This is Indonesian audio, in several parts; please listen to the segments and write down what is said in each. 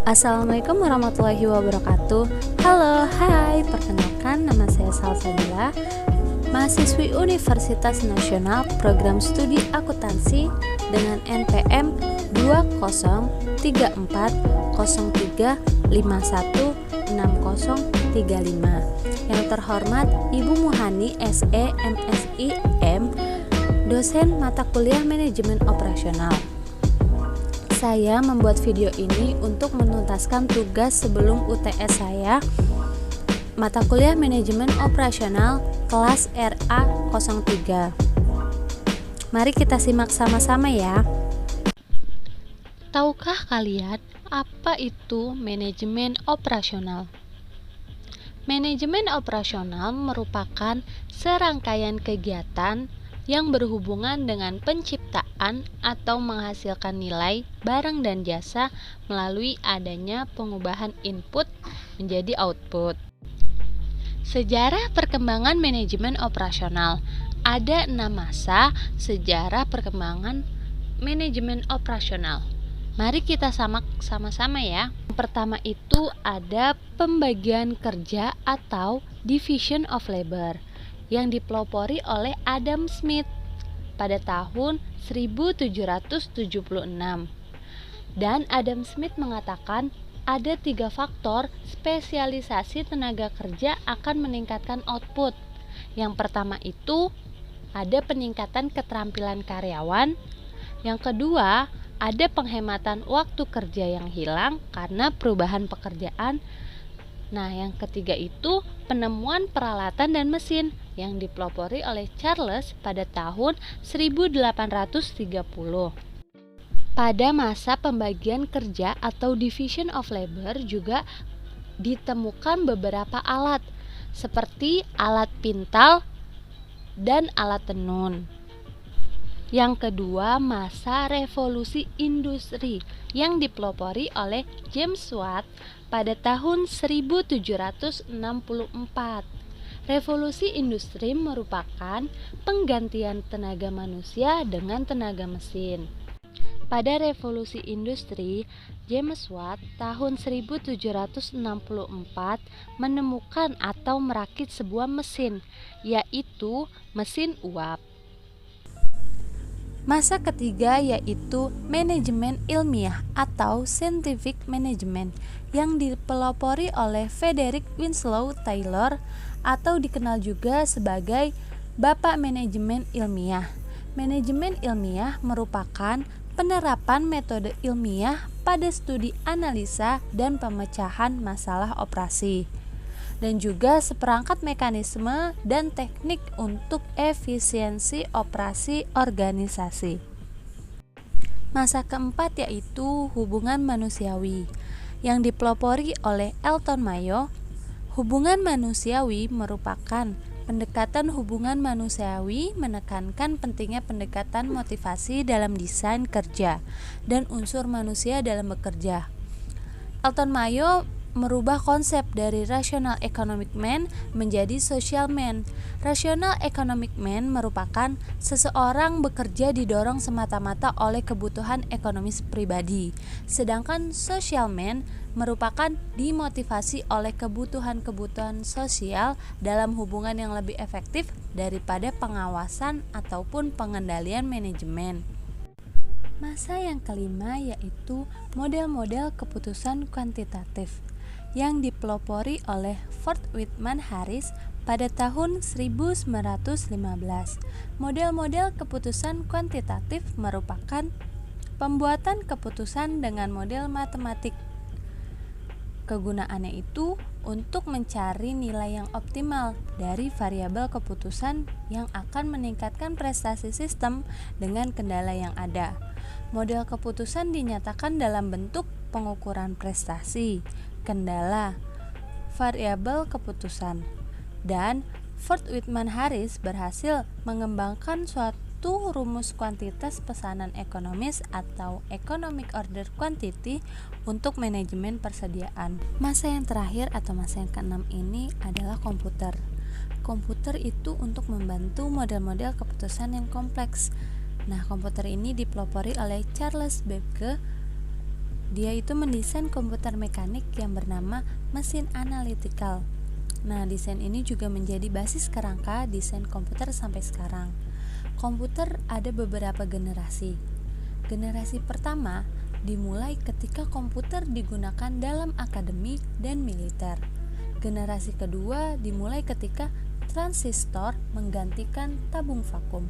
Assalamualaikum warahmatullahi wabarakatuh. Halo, hai, perkenalkan nama saya Salsabila, mahasiswi Universitas Nasional Program Studi Akuntansi dengan NPM 2003516035. Yang terhormat Ibu Muhani SE MSI M, dosen mata kuliah Manajemen Operasional. Saya membuat video ini untuk menuntaskan tugas sebelum UTS saya, mata kuliah Manajemen Operasional kelas RA03. Mari kita simak sama-sama ya. Tahukah kalian apa itu manajemen operasional? Manajemen operasional merupakan serangkaian kegiatan yang berhubungan dengan penciptaan atau menghasilkan nilai barang dan jasa melalui adanya pengubahan input menjadi output. Sejarah perkembangan manajemen operasional. Ada 6 masa sejarah perkembangan manajemen operasional. Mari kita simak sama-sama ya. Yang pertama itu ada pembagian kerja atau division of labor yang dipelopori oleh Adam Smith pada tahun 1776. Dan Adam Smith mengatakan ada 3 faktor spesialisasi tenaga kerja akan meningkatkan output. Yang pertama itu ada peningkatan keterampilan karyawan. Yang kedua, ada penghematan waktu kerja yang hilang karena perubahan pekerjaan. Nah, yang ketiga itu penemuan peralatan dan mesin yang dipelopori oleh Charles pada tahun 1830. Pada masa pembagian kerja atau division of labor juga ditemukan beberapa alat seperti alat pintal dan alat tenun. Yang kedua, masa revolusi industri yang dipelopori oleh James Watt pada tahun 1764. Revolusi industri merupakan penggantian tenaga manusia dengan tenaga mesin. Pada revolusi industri, James Watt tahun 1764 menemukan atau merakit sebuah mesin, yaitu mesin uap. Masa ketiga yaitu manajemen ilmiah atau scientific management yang dipelopori oleh Frederick Winslow Taylor atau dikenal juga sebagai Bapak Manajemen Ilmiah. Manajemen ilmiah merupakan penerapan metode ilmiah pada studi analisa dan pemecahan masalah operasi, dan juga seperangkat mekanisme dan teknik untuk efisiensi operasi organisasi. Masa keempat yaitu hubungan manusiawi yang dipelopori oleh Elton Mayo. Hubungan manusiawi merupakan pendekatan hubungan manusiawi menekankan pentingnya pendekatan motivasi dalam desain kerja dan unsur manusia dalam bekerja. Elton Mayo merubah konsep dari rational economic man menjadi social man. Rational economic man merupakan seseorang bekerja didorong semata-mata oleh kebutuhan ekonomis pribadi, sedangkan social man merupakan dimotivasi oleh kebutuhan-kebutuhan sosial dalam hubungan yang lebih efektif daripada pengawasan ataupun pengendalian manajemen. Masa yang kelima yaitu model-model keputusan kuantitatif yang dipelopori oleh Ford Whitman Harris pada tahun 1915. Model-model keputusan kuantitatif merupakan pembuatan keputusan dengan model matematik. Kegunaannya itu untuk mencari nilai yang optimal dari variabel keputusan yang akan meningkatkan prestasi sistem dengan kendala yang ada. Model keputusan dinyatakan dalam bentuk pengukuran prestasi, kendala, variabel keputusan, dan Ford Whitman Harris berhasil mengembangkan suatu rumus kuantitas pesanan ekonomis atau economic order quantity untuk manajemen persediaan. Masa yang terakhir atau masa yang keenam ini adalah komputer. Komputer itu untuk membantu model-model keputusan yang kompleks. Nah, komputer ini dipelopori oleh Charles Babbage Dia itu mendesain komputer mekanik yang bernama mesin analytical. Nah, desain ini juga menjadi basis kerangka desain komputer sampai sekarang. Komputer ada beberapa generasi. Generasi pertama dimulai ketika komputer digunakan dalam akademik dan militer. Generasi kedua dimulai ketika transistor menggantikan tabung vakum.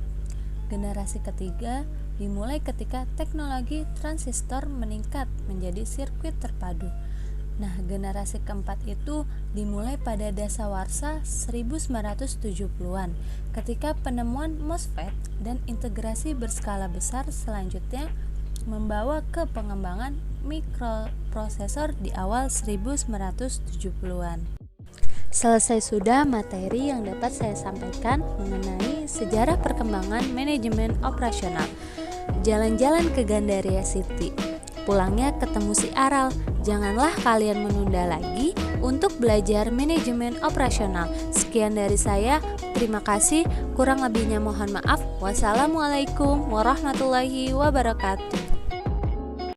Generasi ketiga dimulai ketika teknologi transistor meningkat menjadi sirkuit terpadu. Nah, generasi keempat itu dimulai pada dasawarsa 1970-an ketika penemuan MOSFET dan integrasi berskala besar selanjutnya membawa ke pengembangan mikroprosesor di awal 1970-an. Selesai sudah materi yang dapat saya sampaikan mengenai sejarah perkembangan manajemen operasional. Jalan-jalan ke Gandaria City. Pulangnya ketemu si Aral. Janganlah kalian menunda lagi untuk belajar manajemen operasional. Sekian dari saya. Terima kasih. Kurang lebihnya mohon maaf. Wassalamualaikum warahmatullahi wabarakatuh.